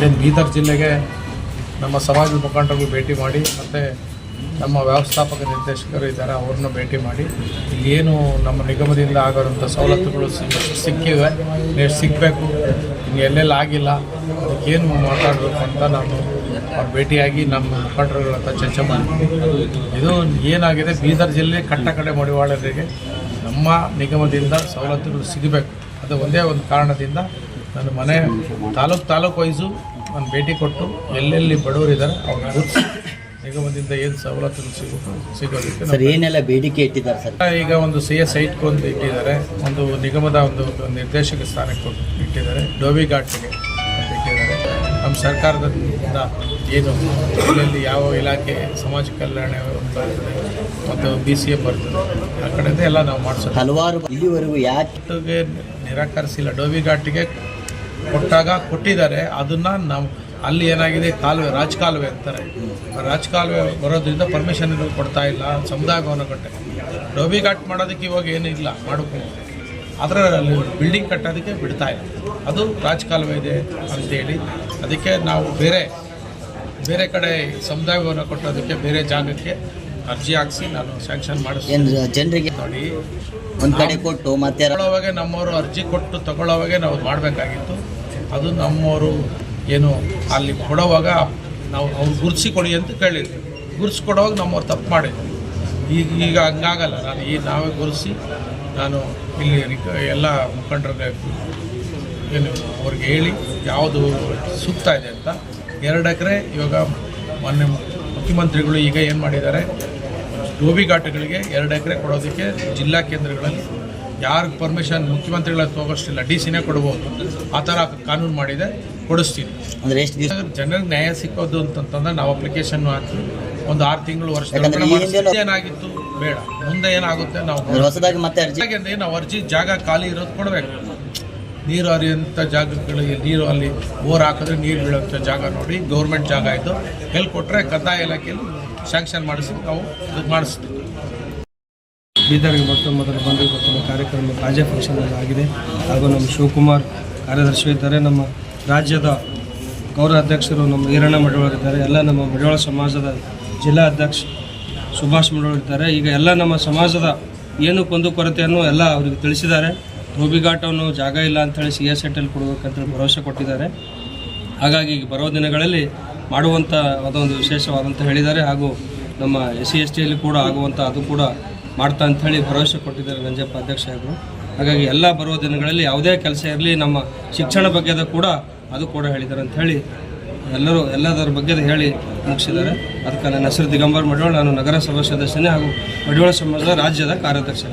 ಏನು ಬೀದರ್ ಜಿಲ್ಲೆಗೆ ನಮ್ಮ ಸಮಾಜದ ಮುಖಂಡರಿಗೆ ಭೇಟಿ ಮಾಡಿ ಮತ್ತು ನಮ್ಮ ವ್ಯವಸ್ಥಾಪಕ ನಿರ್ದೇಶಕರು ಇದ್ದಾರೆ ಅವ್ರನ್ನ ಭೇಟಿ ಮಾಡಿ ಏನು ನಮ್ಮ ನಿಗಮದಿಂದ ಆಗೋವಂಥ ಸವಲತ್ತುಗಳು ಸಿಕ್ಕಿವೆ ಎಷ್ಟು ಸಿಗಬೇಕು ಹಿಂಗೆ ಎಲ್ಲೆಲ್ಲ ಆಗಿಲ್ಲ ಅದಕ್ಕೇನು ಮಾತಾಡಬೇಕು ಅಂತ ನಾನು ಅವ್ರು ಭೇಟಿಯಾಗಿ ನಮ್ಮ ಮುಖಂಡರುಗಳ ಹತ್ರ ಚರ್ಚೆ ಮಾಡ್ತೀನಿ. ಇದು ಏನಾಗಿದೆ, ಬೀದರ್ ಜಿಲ್ಲೆ ಕಟ್ಟಕಡೆ ಮಡಿವಾಳರಿಗೆ ನಮ್ಮ ನಿಗಮದಿಂದ ಸವಲತ್ತುಗಳು ಸಿಗಬೇಕು. ಅದು ಒಂದೇ ಒಂದು ಕಾರಣದಿಂದ ನನ್ನ ಮನೆ ತಾಲೂಕು ವೈಸು ನಾನು ಭೇಟಿ ಕೊಟ್ಟು ಎಲ್ಲೆಲ್ಲಿ ಬಡವರಿದ್ದಾರೆ ಅವ್ರನ್ನ ಗುರುತಿಸಿ ನಿಗಮದಿಂದ ಏನು ಸವಲತ್ತುಗಳು ಸಿಗೋದಕ್ಕೆ ಸರ್ ಏನೆಲ್ಲ ಬೇಡಿಕೆ ಇಟ್ಟಿದ್ದಾರೆ ಸರ್? ಈಗ ಒಂದು CS ಸೈಟ್ಗೆ ಒಂದು ಇಟ್ಟಿದ್ದಾರೆ, ಒಂದು ನಿಗಮದ ಒಂದು ನಿರ್ದೇಶಕ ಸ್ಥಾನಕ್ಕೆ ಇಟ್ಟಿದ್ದಾರೆ, ಡೋಬಿ ಘಾಟ್ಗೆ ಇಟ್ಟಿದ್ದಾರೆ. ನಮ್ಮ ಸರ್ಕಾರದಿಂದ ಏನು ಎಲ್ಲೆಲ್ಲಿ ಯಾವ ಇಲಾಖೆ ಸಮಾಜ ಕಲ್ಯಾಣ ಬರ್ತದೆ ಮತ್ತು BCM ಬರ್ತದೆ ಆ ಕಡೆಯಿಂದ ಎಲ್ಲ ನಾವು ಮಾಡಿಸೋದು. ಹಲವಾರು ಇಲ್ಲಿವರೆಗೂ ಯಾಕೆ ನಿರಾಕರಿಸಿಲ್ಲ. ಡೋಬಿ ಘಾಟಿಗೆ ಕೊಟ್ಟಿದ್ದಾರೆ. ಅದನ್ನು ನಾವು ಅಲ್ಲಿ ಏನಾಗಿದೆ, ರಾಜಕಾಲುವೆ ಅಂತಾರೆ. ರಾಜಕಾಲುವೆ ಬರೋದ್ರಿಂದ ಪರ್ಮಿಷನ್ ಕೊಡ್ತಾ ಇಲ್ಲ. ಸಮುದಾಯ ಭವನ ಕಟ್ಟೆ ಡೋಬಿ ಘಾಟ್ ಮಾಡೋದಕ್ಕೆ ಇವಾಗ ಏನಿಲ್ಲ ಮಾಡ್ಕೊಂಡು, ಅದರಲ್ಲಿ ಬಿಲ್ಡಿಂಗ್ ಕಟ್ಟೋದಕ್ಕೆ ಬಿಡ್ತಾ ಇಲ್ಲ. ಅದು ರಾಜಕಾಲುವೆ ಇದೆ ಅಂತೇಳಿ ಅದಕ್ಕೆ ನಾವು ಬೇರೆ ಕಡೆ ಸಮುದಾಯ ಭವನ ಕೊಟ್ಟೋದಕ್ಕೆ ಬೇರೆ ಜಾಗಕ್ಕೆ ಅರ್ಜಿ ಹಾಕಿಸಿ ನಾನು ಸ್ಯಾಂಕ್ಷನ್ ಮಾಡಿಸ್ತೀನಿ. ಜನರಿಗೆ ನೋಡಿ, ಒಂದು ಕಡೆ ಕೊಟ್ಟು ಮತ್ತೆ ತಗೊಳ್ಳೋವಾಗೆ ನಮ್ಮವರು ಅರ್ಜಿ ಕೊಟ್ಟು ತಗೊಳ್ಳೋವಾಗೆ ನಾವು ಮಾಡಬೇಕಾಗಿತ್ತು. ಅದು ನಮ್ಮವರು ಏನು ಅಲ್ಲಿ ಕೊಡೋವಾಗ ನಾವು ಅವ್ರು ಗುರುತಿಸಿ ಕೊಡಿ ಅಂತ ಕೇಳಿದ್ವಿ. ಗುರುತಿಸ್ಕೊಡೋವಾಗ ನಮ್ಮವ್ರು ತಪ್ಪು ಮಾಡಿದ್ವಿ. ಈಗ ಹಂಗಾಗಲ್ಲ. ನಾವೇ ಗುರುತಿಸಿ ನಾನು ಇಲ್ಲಿ ಎಲ್ಲ ಮುಖಂಡರಿಗೆ ಏನು ಅವ್ರಿಗೆ ಹೇಳಿ ಯಾವುದು ಸೂಕ್ತ ಇದೆ ಅಂತ 2 ಎಕರೆ ಇವಾಗ ಮೊನ್ನೆ ಮುಖ್ಯಮಂತ್ರಿಗಳು ಈಗ ಏನು ಮಾಡಿದ್ದಾರೆ, ಡೋಬಿ ಘಾಟ್ಗಳಿಗೆ 2 ಎಕರೆ ಕೊಡೋದಕ್ಕೆ ಜಿಲ್ಲಾ ಕೇಂದ್ರಗಳಲ್ಲಿ ಯಾರಿಗೆ ಪರ್ಮಿಷನ್ ಮುಖ್ಯಮಂತ್ರಿಗಳ ಹೋಗೋಷ್ಟಿಲ್ಲ, DC ಕೊಡ್ಬೋದು. ಆ ಥರ ಕಾನೂನು ಮಾಡಿದೆ, ಕೊಡಿಸ್ತೀನಿ. ಅಂದರೆ ಎಷ್ಟು ದಿವಸ ಜನರಿಗೆ ನ್ಯಾಯ ಸಿಕ್ಕೋದು ಅಂತಂತಂದ್ರೆ ನಾವು ಅಪ್ಲಿಕೇಶನ್ ಹಾಕಿ ಒಂದು 6 ತಿಂಗಳು ವರ್ಷ ಏನಾಗಿತ್ತು ಬೇಡ, ಮುಂದೆ ಏನಾಗುತ್ತೆ ನಾವು ಹೊಸದಾಗಿ ಮತ್ತೆ ಅರ್ಜಿ ನಾವು ಅರ್ಜಿ ಜಾಗ ಖಾಲಿ ಇರೋದು ಕೊಡಬೇಕು. ನೀರು ಹರಿಯುವಂಥ ಜಾಗಗಳಿಗೆ ನೀರು ಅಲ್ಲಿ ಬೋರ್ ಹಾಕಿದ್ರೆ ನೀರು ಬೀಳುವಂಥ ಜಾಗ ನೋಡಿ ಗೌರ್ಮೆಂಟ್ ಜಾಗ ಇದ್ದು ಎಲ್ಲಿ ಕೊಟ್ಟರೆ ಕಂದಾಯ ಇಲಾಖೆಯಲ್ಲಿ ಸ್ಯಾಂಕ್ಷನ್ ಮಾಡಿಸಿ ನಾವು ಇದು ಮಾಡಿಸ್ತೀವಿ. ಬೀದರ್ಗೆ ಮೊದಲು ಬಂದು ಇವತ್ತಿನ ಕಾರ್ಯಕ್ರಮ ರಾಜ್ಯ ಫಂಕ್ಷನಲ್ಲಿ ಆಗಿದೆ. ಹಾಗೂ ನಮ್ಮ ಶಿವಕುಮಾರ್ ಕಾರ್ಯದರ್ಶಿ ಇದ್ದಾರೆ, ನಮ್ಮ ರಾಜ್ಯದ ಗೌರವ ಅಧ್ಯಕ್ಷರು ನಮ್ಮ ಈರಣ್ಣ ಮಡಿವಾಳರಿದ್ದಾರೆ, ಎಲ್ಲ ನಮ್ಮ ಮಡಿವಾಳ ಸಮಾಜದ ಜಿಲ್ಲಾ ಅಧ್ಯಕ್ಷ ಸುಭಾಷ್ ಮಡಿವಾಳರಿದ್ದಾರೆ. ಈಗ ಎಲ್ಲ ನಮ್ಮ ಸಮಾಜದ ಏನು ಕುಂದುಕೊರತೆಯನ್ನು ಎಲ್ಲ ಅವರಿಗೆ ತಿಳಿಸಿದ್ದಾರೆ. ಡೋಬಿ ಘಾಟವನ್ನು ಜಾಗ ಇಲ್ಲ ಅಂಥೇಳಿ CS ಸೈಟಲ್ಲಿ ಕೊಡಬೇಕಂತೇಳಿ ಭರವಸೆ ಕೊಟ್ಟಿದ್ದಾರೆ. ಹಾಗಾಗಿ ಈಗ ಬರೋ ದಿನಗಳಲ್ಲಿ ಮಾಡುವಂಥ ಅದೊಂದು ವಿಶೇಷವಾದಂತ ಹೇಳಿದ್ದಾರೆ. ಹಾಗೂ ನಮ್ಮ SC STಯಲ್ಲಿ ಕೂಡ ಆಗುವಂಥ ಅದು ಕೂಡ ಮಾಡ್ತಾ ಅಂಥೇಳಿ ಭರವಸೆ ಕೊಟ್ಟಿದ್ದಾರೆ ನಂಜಪ್ಪ ಅಧ್ಯಕ್ಷ ಅವರು. ಹಾಗಾಗಿ ಎಲ್ಲ ಬರುವ ದಿನಗಳಲ್ಲಿ ಯಾವುದೇ ಕೆಲಸ ಇರಲಿ ನಮ್ಮ ಶಿಕ್ಷಣ ಬಗ್ಗೆದ ಕೂಡ ಅದು ಕೂಡ ಹೇಳಿದ್ದಾರೆ ಅಂಥೇಳಿ ಎಲ್ಲದರ ಬಗ್ಗೆ ಹೇಳಿ ಮುಗಿಸಿದ್ದಾರೆ. ಅದಕ್ಕೆ ನನ್ನ ಹೆಸರು ದಿಗಂಬರ್ ಮಡಿವಾಳ, ನಾನು ನಗರಸಭಾ ಸದಸ್ಯನೇ ಹಾಗೂ ಮಡಿವಾಳ ಸಮಾಜದ ರಾಜ್ಯದ ಕಾರ್ಯಾಧ್ಯಕ್ಷ.